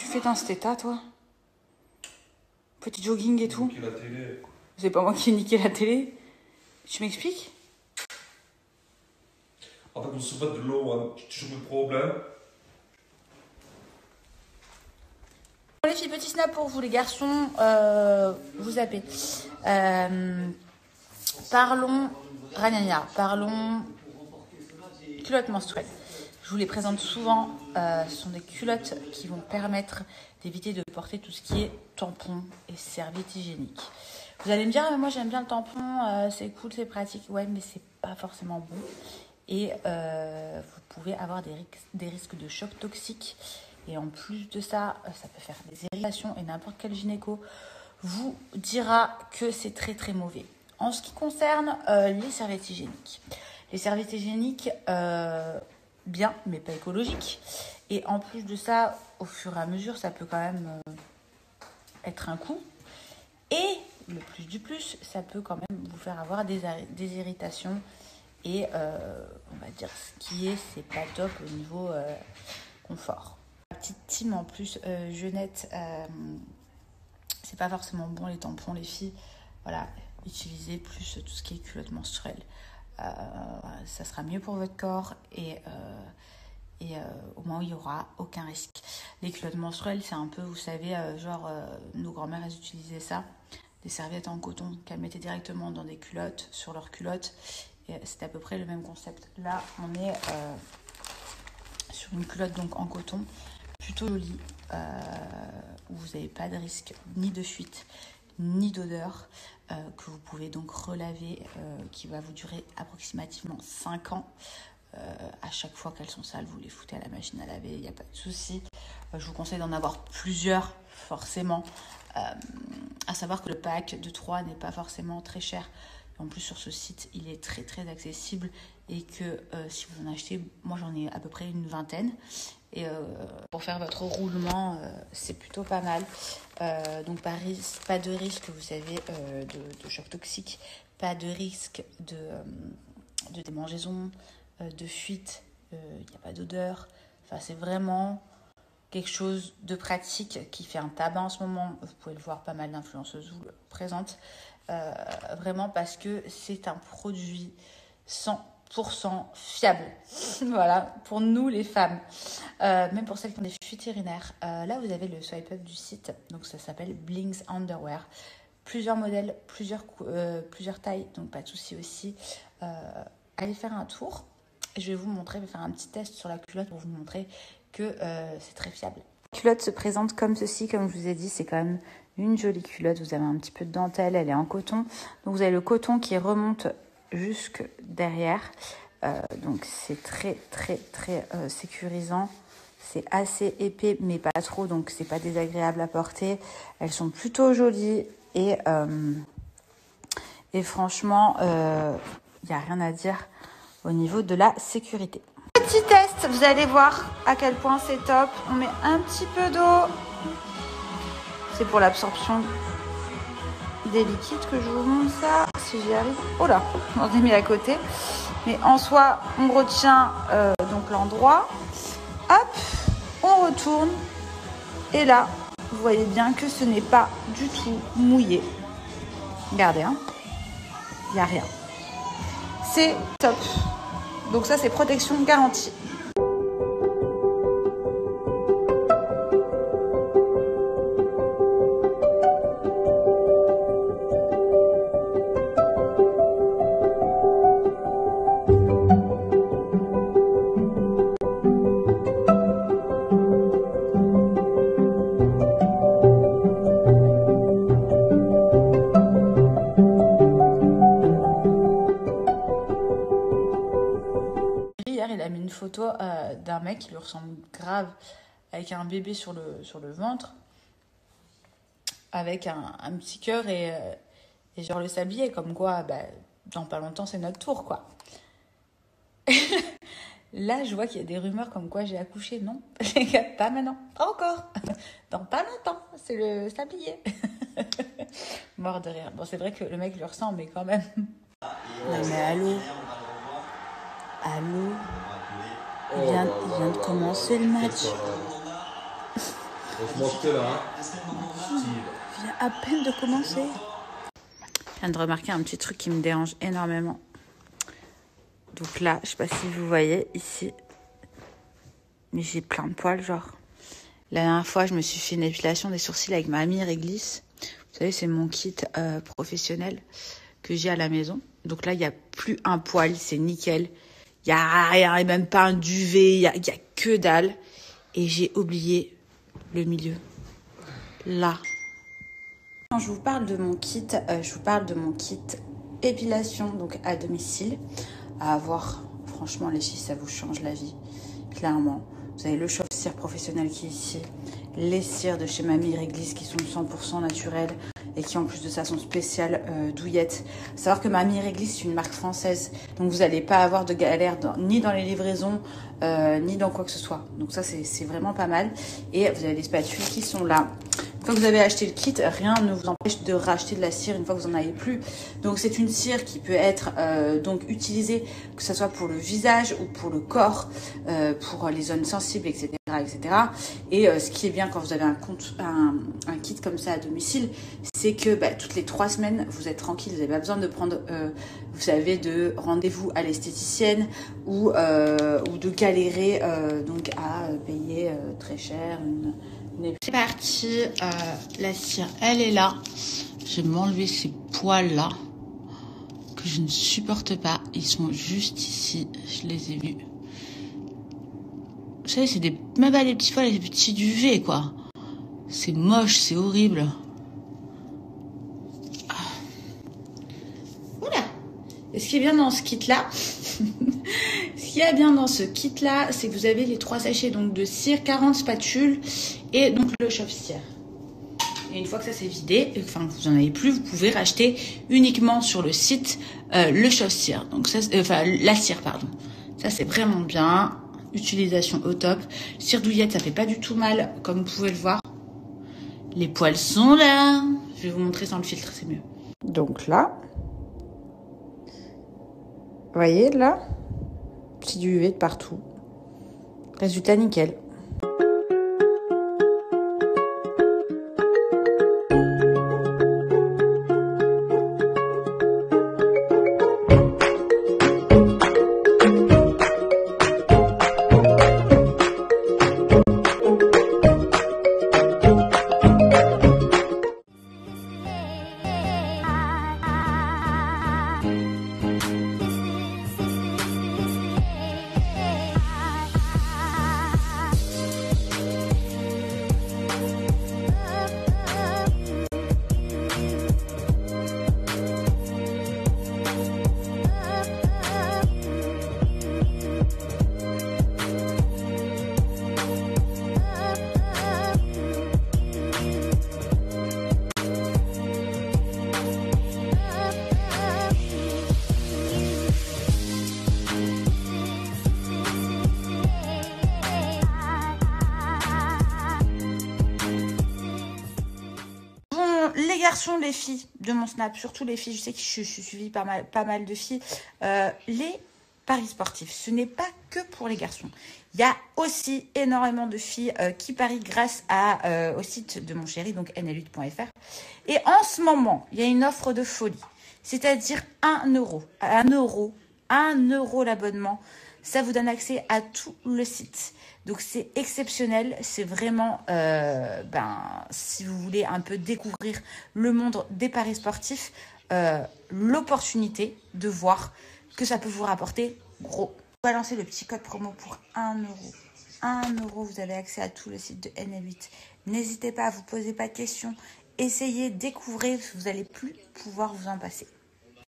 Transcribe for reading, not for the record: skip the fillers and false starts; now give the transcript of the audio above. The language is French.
fais dans cet état, toi? Petit jogging et tout. Niquer la télé. C'est pas moi qui ai niqué la télé. Tu m'expliques? Arrête de se battre de l'eau, hein. J'ai toujours des problèmes. Les filles, petit snap pour vous, les garçons. Vous zappez. Parlons ragnagna. Parlons culottes menstruelles. Je vous les présente souvent. Ce sont des culottes qui vont permettre d'éviter de porter tout ce qui est tampon et serviette hygiénique. Vous allez me dire, moi j'aime bien le tampon, c'est cool, c'est pratique. Ouais, mais c'est pas forcément bon. Et vous pouvez avoir des risques de choc toxique. Et en plus de ça, ça peut faire des irritations. Et n'importe quel gynéco vous dira que c'est très très mauvais. En ce qui concerne les serviettes hygiéniques. Les serviettes hygiéniques, bien, mais pas écologiques. Et en plus de ça, au fur et à mesure, ça peut quand même être un coup. Et le plus du plus, ça peut quand même vous faire avoir des irritations. Et on va dire ce qui est, c'est pas top au niveau confort. La petite team en plus, jeunette, c'est pas forcément bon les tampons, les filles. Voilà, utilisez plus tout ce qui est culotte menstruelle. Ça sera mieux pour votre corps et au moins il n'y aura aucun risque. Les culottes menstruelles, c'est un peu, vous savez, nos grand-mères, elles utilisaient ça, des serviettes en coton qu'elles mettaient directement dans des culottes, sur leurs culottes. Et c'est à peu près le même concept. Là, on est sur une culotte donc en coton, plutôt jolie, où vous n'avez pas de risque ni de fuite, ni d'odeur, que vous pouvez donc relaver, qui va vous durer approximativement 5 ans. À chaque fois qu'elles sont sales, vous les foutez à la machine à laver, il n'y a pas de souci. Je vous conseille d'en avoir plusieurs, forcément. À savoir que le pack de 3 n'est pas forcément très cher. En plus, sur ce site, il est très très accessible et que si vous en achetez, moi j'en ai à peu près une vingtaine. Et pour faire votre roulement, c'est plutôt pas mal. Donc pas de risque, vous savez, de choc toxique, pas de risque de démangeaison, de fuite, il n'y a pas d'odeur. Enfin, c'est vraiment quelque chose de pratique qui fait un tabac en ce moment. Vous pouvez le voir, pas mal d'influenceuses vous le présentent. Vraiment parce que c'est un produit 100% fiable. Voilà, pour nous les femmes. Même pour celles qui ont des fuites urinaires. Là, vous avez le swipe up du site. Donc, ça s'appelle Blings Underwear. Plusieurs modèles, plusieurs tailles. Donc, pas de souci aussi. Allez faire un tour. Je vais vous montrer, je vais faire un petit test sur la culotte pour vous montrer que c'est très fiable. La culotte se présente comme ceci, comme je vous ai dit, c'est quand même une jolie culotte. Vous avez un petit peu de dentelle, elle est en coton. Donc vous avez le coton qui remonte jusque derrière. Donc c'est très très très sécurisant. C'est assez épais mais pas trop, donc c'est pas désagréable à porter. Elles sont plutôt jolies et franchement, il n'y a rien à dire au niveau de la sécurité. Petit test, vous allez voir à quel point c'est top. On met un petit peu d'eau. C'est pour l'absorption des liquides que je vous montre ça. Si j'y arrive. Oh là, on s'est mis à côté. Mais en soi, on retient donc l'endroit. Hop, on retourne. Et là, vous voyez bien que ce n'est pas du tout mouillé. Regardez, hein. Il n'y a rien. C'est top. Donc ça, c'est protection garantie. Il a mis une photo d'un mec qui lui ressemble grave avec un bébé sur le ventre avec un petit cœur et genre le sablier comme quoi dans pas longtemps c'est notre tour quoi. Là je vois qu'il y a des rumeurs comme quoi j'ai accouché. Non, pas maintenant, pas encore. Dans pas longtemps c'est le sablier. Mort de rire. Bon, c'est vrai que le mec lui ressemble mais quand même. Non mais allô. Il vient de commencer le match. On se mange que là, hein. Je viens à peine de commencer. Je viens de remarquer un petit truc qui me dérange énormément. Donc là, je sais pas si vous voyez ici, mais j'ai plein de poils, genre. La dernière fois, je me suis fait une épilation des sourcils avec ma amie Réglisse. Vous savez, c'est mon kit professionnel que j'ai à la maison. Donc là, il n'y a plus un poil, c'est nickel. Il n'y a rien, et même pas un duvet, il y a que dalle. Et j'ai oublié le milieu. Là. Quand je vous parle de mon kit, épilation donc à domicile. À avoir, franchement, les filles, ça vous change la vie. Clairement. Vous avez le chauffe-cire professionnel qui est ici. Les cires de chez Mamie Réglisse qui sont 100% naturelles et qui en plus de ça sont spéciales douillettes. Faut savoir que Mamie Réglisse c'est une marque française, donc vous n'allez pas avoir de galère ni dans les livraisons ni dans quoi que ce soit. Donc ça c'est vraiment pas mal. Et vous avez les spatules qui sont là. Une fois que vous avez acheté le kit, rien ne vous empêche de racheter de la cire une fois que vous n'en avez plus. Donc c'est une cire qui peut être donc utilisée que ce soit pour le visage ou pour le corps, pour les zones sensibles, etc. etc. Et ce qui est bien quand vous avez un kit comme ça à domicile, c'est que toutes les 3 semaines, vous êtes tranquille, vous n'avez pas besoin de prendre, vous savez, de rendez-vous à l'esthéticienne ou de galérer donc à payer très cher C'est parti, la cire, elle est là. Je vais m'enlever ces poils-là que je ne supporte pas. Ils sont juste ici, je les ai vus. Vous savez, c'est même pas des petits poils, des petits duvets, quoi. C'est moche, c'est horrible. Ah. Oula. Et ce qui est bien dans ce kit-là, ce qu'il y a bien dans ce kit-là, c'est que vous avez les 3 sachets donc de cire, 40 spatules et donc le chauffe-cire. Et une fois que ça s'est vidé, enfin vous en avez plus, vous pouvez racheter uniquement sur le site le chauffe-cire. Donc ça, la cire, pardon. Ça c'est vraiment bien. Utilisation au top. Cire douillette, ça fait pas du tout mal, comme vous pouvez le voir. Les poils sont là. Je vais vous montrer sans le filtre, c'est mieux. Donc là, vous voyez là, petit duvet de partout. Résultat nickel. Les garçons, les filles de mon Snap, surtout les filles, je sais que je suis suivie par pas mal de filles, les paris sportifs, ce n'est pas que pour les garçons. Il y a aussi énormément de filles qui parient grâce au site de mon chéri, donc nl8.fr. Et en ce moment, il y a une offre de folie, c'est-à-dire 1 euro. 1 euro l'abonnement. Ça vous donne accès à tout le site. Donc c'est exceptionnel, c'est vraiment, si vous voulez un peu découvrir le monde des paris sportifs, l'opportunité de voir que ça peut vous rapporter gros. Balancez le petit code promo pour 1 euro. 1 euro, vous avez accès à tout le site de NL8. N'hésitez pas à vous poser pas de questions. Essayez, découvrez, vous n'allez plus pouvoir vous en passer.